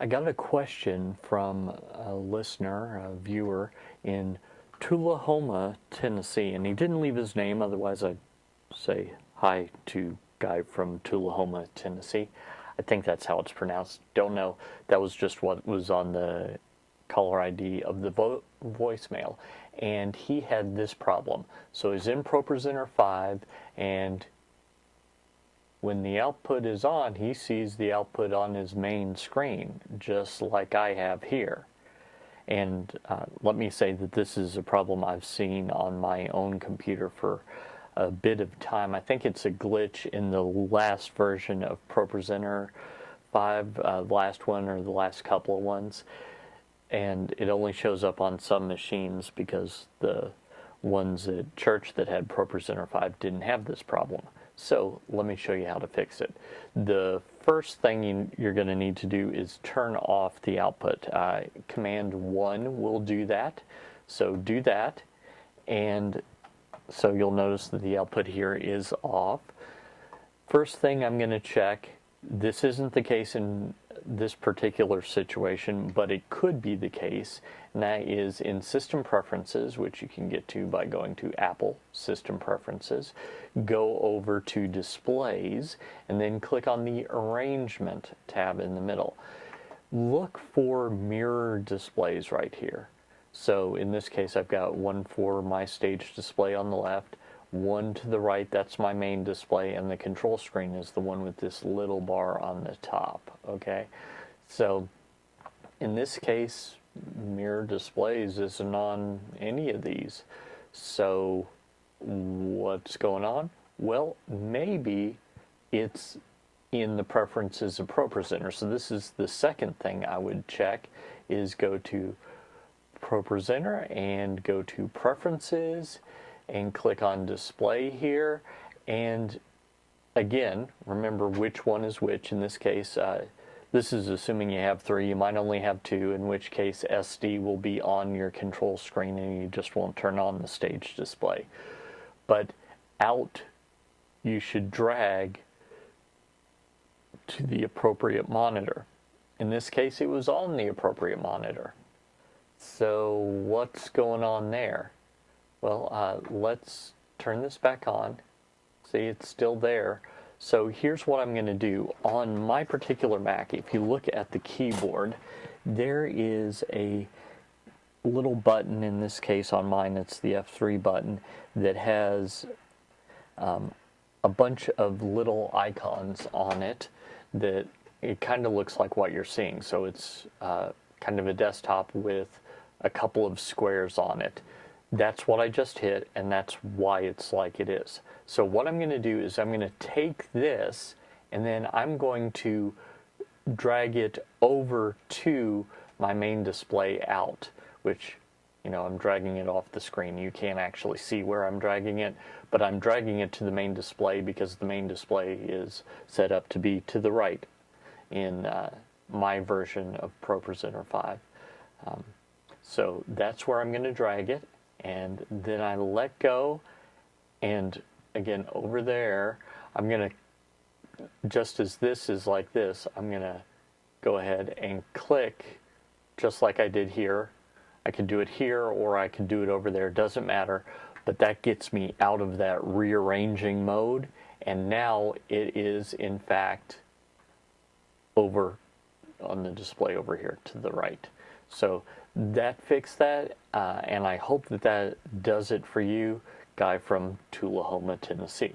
I got a question from a listener, a viewer in Tullahoma, Tennessee, and he didn't leave his name, otherwise I'd say hi to guy from Tullahoma, Tennessee. I think that's how it's pronounced. Don't know. That was just what was on the caller ID of the voicemail. And he had this problem. So he's in ProPresenter 5, and when the output is on, he sees the output on his main screen, just like I have here. And let me say that this is a problem I've seen on my own computer for a bit of time. I think it's a glitch in the last version of ProPresenter 5, last one or the last couple of ones. And it only shows up on some machines because the ones at church that had ProPresenter 5 didn't have this problem. So let me show you how to fix it. The first thing you're going to need to do is turn off the output. Command 1 will do that. So do that, and so you'll notice that the output here is off. First thing I'm going to check, this isn't the case in this particular situation, but it could be the case, and that is in System Preferences, which you can get to by going to Apple System Preferences, go over to Displays, and then click on the Arrangement tab in the middle. Look for mirror displays right here. So in this case, I've got one for my stage display on the left, one to the right, that's my main display, and the control screen is the one with this little bar on the top, okay? So in this case, mirror displays isn't on any of these. So what's going on? Well, maybe it's in the preferences of ProPresenter. So this is the second thing I would check, is go to ProPresenter and go to Preferences and click on Display here, and again, remember which one is which. In this case, this is assuming you have 3. You might only have 2, in which case SD will be on your control screen and you just won't turn on the stage display. But out, you should drag to the appropriate monitor. In this case, it was on the appropriate monitor. So what's going on there? Well, let's turn this back on. See, it's still there. So here's what I'm going to do. On my particular Mac, if you look at the keyboard, there is a little button, in this case on mine it's the F3 button, that has a bunch of little icons on it that it kind of looks like what you're seeing. So it's kind of a desktop with a couple of squares on it. That's what I just hit, and that's why it's like it is. So what I'm going to do is I'm going to take this, and then I'm going to drag it over to my main display out, which, you know, I'm dragging it off the screen. You can't actually see where I'm dragging it, but I'm dragging it to the main display because the main display is set up to be to the right in my version of ProPresenter 5. So that's where I'm going to drag it. And then I let go, and again over there I'm going to, just as this is like this, I'm going to go ahead and click just like I did here. I can do it here or I can do it over there, doesn't matter, but that gets me out of that rearranging mode, and now it is in fact over on the display over here to the right. So that fixed that, and I hope that that does it for you, guy from Tullahoma, Tennessee.